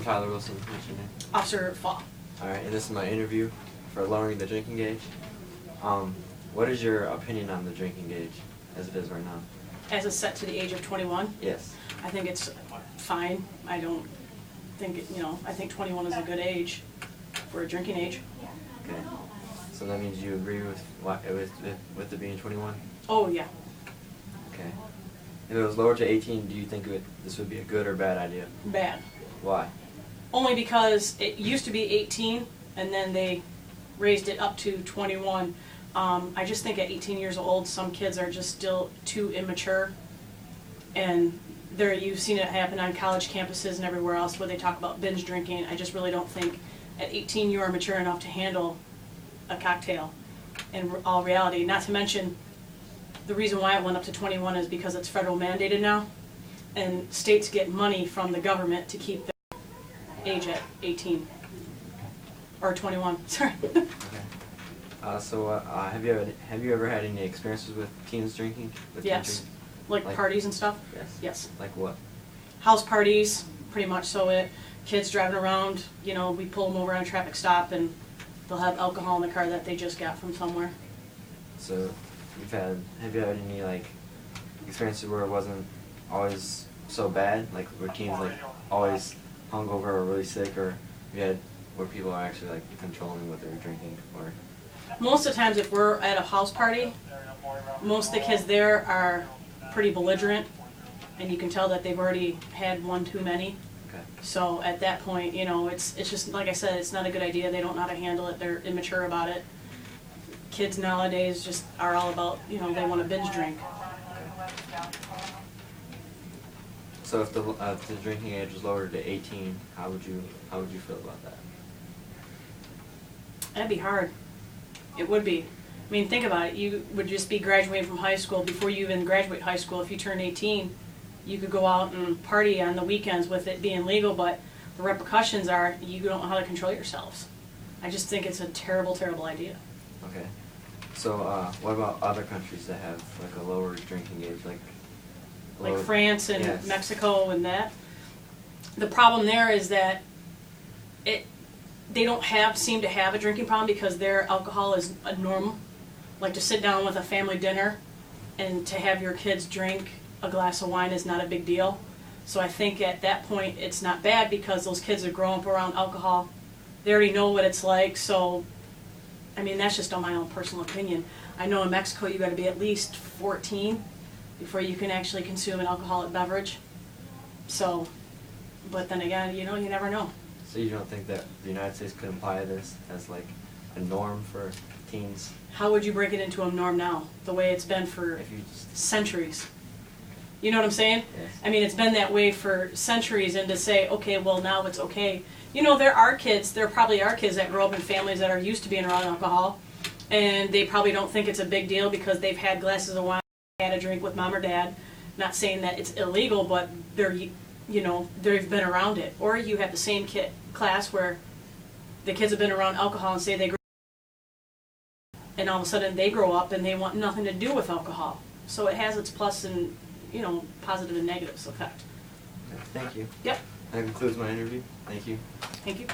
I'm Tyler Wilson. What's your name? Officer Fall. Alright, and this is my interview for lowering the drinking gauge. What is your opinion on the drinking gauge as it is right now? As it's set to the age of 21, Yes. I think it's fine. I don't think, I think 21 is a good age for a drinking age. Okay. So that means you agree with it being 21? Oh, yeah. Okay. If it was lowered to 18, do you think this would be a good or bad idea? Bad. Why? Only because it used to be 18, and then they raised it up to 21. I just think at 18 years old, some kids are just still too immature, and you've seen it happen on college campuses and everywhere else where they talk about binge drinking. I just really don't think at 18 you are mature enough to handle a cocktail in all reality. Not to mention, the reason why it went up to 21 is because it's federal mandated now, and states get money from the government to keep their age at 18 or 21. Sorry. Okay. Have you ever had any experiences with teens drinking? With Yes. Teen Like parties and stuff? Yes. Yes. Like what? House parties, pretty much so. Kids driving around, we pull them over on a traffic stop and they'll have alcohol in the car that they just got from somewhere. So, have you had any experiences where it wasn't always so bad, like where teens always hungover or really sick, or have you had where people are actually controlling what they're drinking, or? Most of the times if we're at a house party, most of the kids there are pretty belligerent, and you can tell that they've already had one too many. Okay. So at that point, it's just, like I said, it's not a good idea. They don't know how to handle it. They're immature about it. Kids nowadays just are all about, they want to binge drink. So if the drinking age was lowered to 18, how would you feel about that? That'd be hard. It would be. I mean, think about it. You would just be graduating from high school. Before you even graduate high school, if you turn 18, you could go out and party on the weekends with it being legal, but the repercussions are you don't know how to control yourselves. I just think it's a terrible, terrible idea. Okay. So what about other countries that have a lower drinking age, like France and Yes. Mexico and that? The problem there is that they don't seem to have a drinking problem because their alcohol is a norm. Like to sit down with a family dinner and to have your kids drink a glass of wine is not a big deal. So I think at that point it's not bad because those kids are growing up around alcohol. They already know what it's like. So, I mean, that's just on my own personal opinion. I know in Mexico you got to be at least 14 before you can actually consume an alcoholic beverage. So, but then again, you never know. So you don't think that the United States could apply this as a norm for teens? How would you break it into a norm now, the way it's been for If you just centuries? You know what I'm saying? Yes. I mean, it's been that way for centuries, and to say, okay, well, now it's okay. There probably are kids that grow up in families that are used to being around alcohol, and they probably don't think it's a big deal because they've had glasses of wine, had a drink with mom or dad. Not saying that it's illegal, but they've been around it. Or you have the same class where the kids have been around alcohol and say they grow up, and all of a sudden they grow up and they want nothing to do with alcohol. So it has its plus and, positive and negative effect. Okay, thank you. Yep. That concludes my interview. Thank you. Thank you.